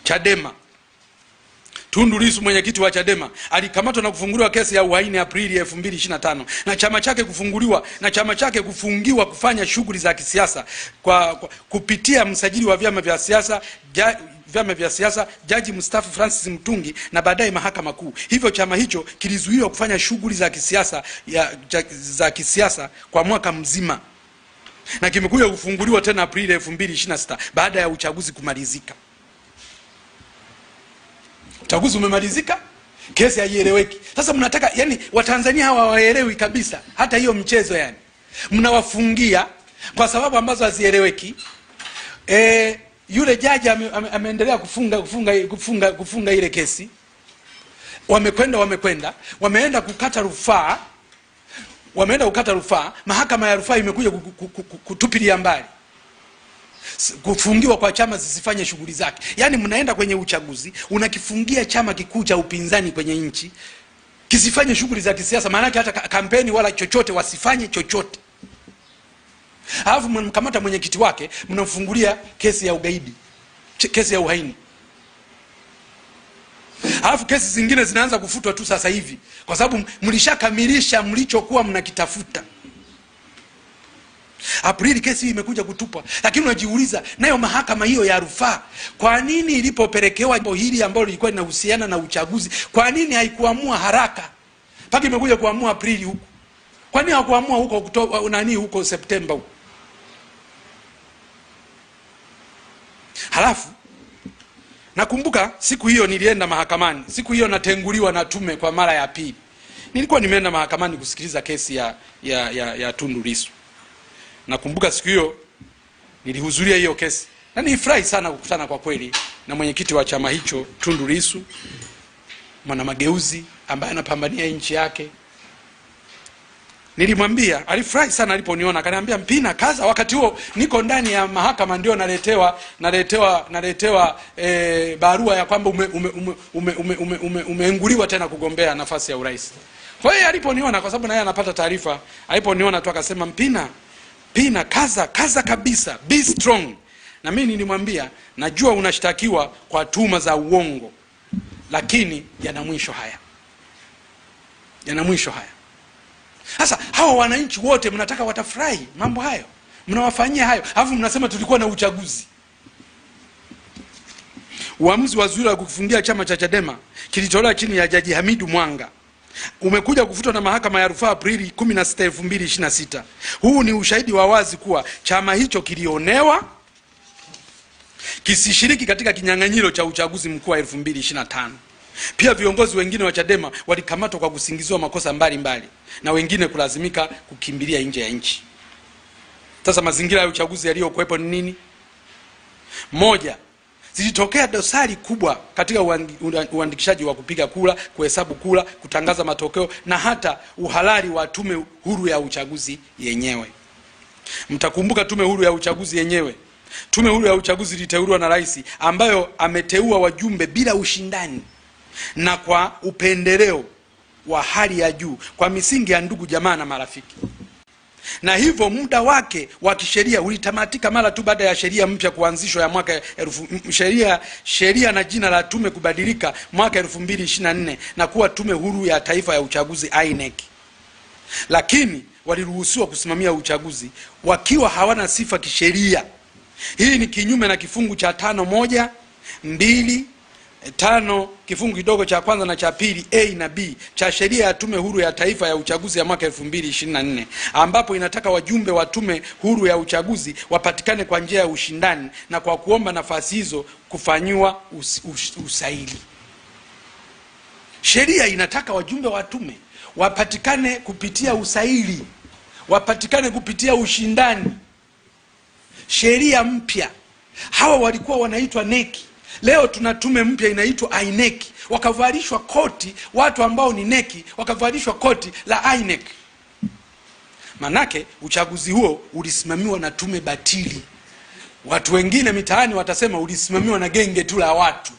Chadema. Tundu Lissu, mwenyekiti wa Chadema, alikamatwa na kufunguliwa kesi ya uhaini Aprili 2025 na chama chake kufungiwa kufanya shughuli za kisiasa kupitia msajili wa vyama vya siasa Jaji mstaafu Francis Mtungi na baadaye Mahakama Kuu. Hivyo chama hicho kilizuiwa kufanya shughuli za kisiasa kwa mwaka mzima, na kimekuja kufunguliwa tena Aprili 2026 baada ya uchaguzi kumalizika. Uchaguzi umemalizika, kesi haieleweki. Sasa mnataka, yani Watanzania hawa hawaelewi kabisa hata hiyo mchezo, yani mnawafungia kwa sababu ambazo hazieleweki. Yule jaji ameendelea kufunga ile kesi. Wameenda kukata rufaa. Mahakama ya rufaa imekuja kutupilia mbali kufungiwa kwa chama zisifanye shughuli zake. Yani mnaenda kwenye uchaguzi, unakifungia chama kikuu cha upinzani kwenye nchi kisifanye shughuli za kisiasa, maana hata kampeni wala chochote wasifanye chochote. Alafu mkamata mwenyekiti wake, mnamfungulia kesi ya ugaidi, kesi ya uhaini. Alafu kesi zingine zinaanza kufutwa tu sasa hivi kwa sababu mlishakamilisha mlichokuwa mnakitafuta. Aprili kesi hii imekuja kutupwa, lakini unajiuliza nayo mahakama hiyo ya rufaa, kwa nini ilipopelekewa jambo hili ambalo lilikuwa linahusiana na uchaguzi, kwa nini haikuamua haraka mpaka imekuja kuamua Aprili huko? Kwa nini hakuamua huko Septemba huko? Halafu nakumbuka siku hiyo nilienda mahakamani, siku hiyo natenguliwa na tume kwa mara ya pili. Nilikuwa nimeenda mahakamani kusikiliza kesi ya Tundu Lissu. Nakumbuka siku hiyo nilihudhuria hiyo kesi na nilifurahi sana kukutana kwa kweli na mwenyekiti wa chama hicho Tundu Lissu, mwana mageuzi ambaye anapambania nchi yake. Nilimwambia, alifurahi sana aliponiona, akaniambia, Mpina kaza. Wakati huo niko ndani ya mahakama, ndio naletewa barua ya kwamba umeenguliwa tena kugombea nafasi ya urais. Kwa hiyo aliponiona, kwa sababu naye anapata taarifa, aliponiona tu akasema, Mpina kaza kabisa, be strong. Na mimi nilimwambia, najua unashtakiwa kwa tuhuma za uongo, lakini yana mwisho haya. Sasa hawa wananchi wote mnataka watafurahi mambo hayo, mnawafanyia hayo, alafu mnasema tulikuwa na uchaguzi. Uamuzi wa zuio la kufungia chama cha Chadema kilitolewa chini ya Jaji Hamidu Mwanga, umekuja kufutwa na mahakama ya rufaa Aprili 16, 2026. Huu ni ushahidi wa wazi kuwa chama hicho kilionewa kisishiriki katika kinyang'anyiro cha uchaguzi mkuu wa 2025. Pia viongozi wengine wa Chadema walikamatwa kwa kusingiziwa makosa mbalimbali na wengine kulazimika kukimbilia nje ya nchi. Sasa mazingira ya uchaguzi yaliyokuwepo ni nini? Moja, zilitokea dosari kubwa katika uandikishaji wa kupiga kura, kuhesabu kura, kutangaza matokeo na hata uhalali wa tume huru ya uchaguzi yenyewe. Mtakumbuka tume huru ya uchaguzi yenyewe. Tume huru ya uchaguzi iliteuliwa na rais, ambayo ameteua wajumbe bila ushindani na kwa upendeleo wa hali ya juu kwa misingi ya ndugu, jamaa na marafiki. Na hivyo muda wake wa kisheria ulitamatika mara tu baada ya sheria mpya kuanzishwa ya mwaka sheria na jina la tume kubadilika mwaka 2024 na kuwa Tume Huru ya Taifa ya Uchaguzi INEC. Lakini waliruhusiwa kusimamia uchaguzi wakiwa hawana sifa kisheria. Hii ni kinyume na kifungu cha 5(1), 2, 5 kifungu kidogo cha kwanza na cha pili A na B cha sheria ya Tume Huru ya Taifa ya Uchaguzi ya mwaka 2024, ambapo inataka wajumbe wa Tume Huru ya Uchaguzi wapatikane kwa njia ya ushindani na kwa kuomba nafasi hizo kufanyiwa usaili. Sheria inataka wajumbe wa tume wapatikane kupitia usaili, wapatikane kupitia ushindani. Sheria mpya, hawa walikuwa wanaitwa neki. Leo tuna tume mpya inaitwa INEC. Wakavalishwa koti watu ambao ni neki, wakavalishwa koti la INEC. Manake uchaguzi huo ulisimamiwa na tume batili. Watu wengine mitaani watasema ulisimamiwa na genge tu la watu.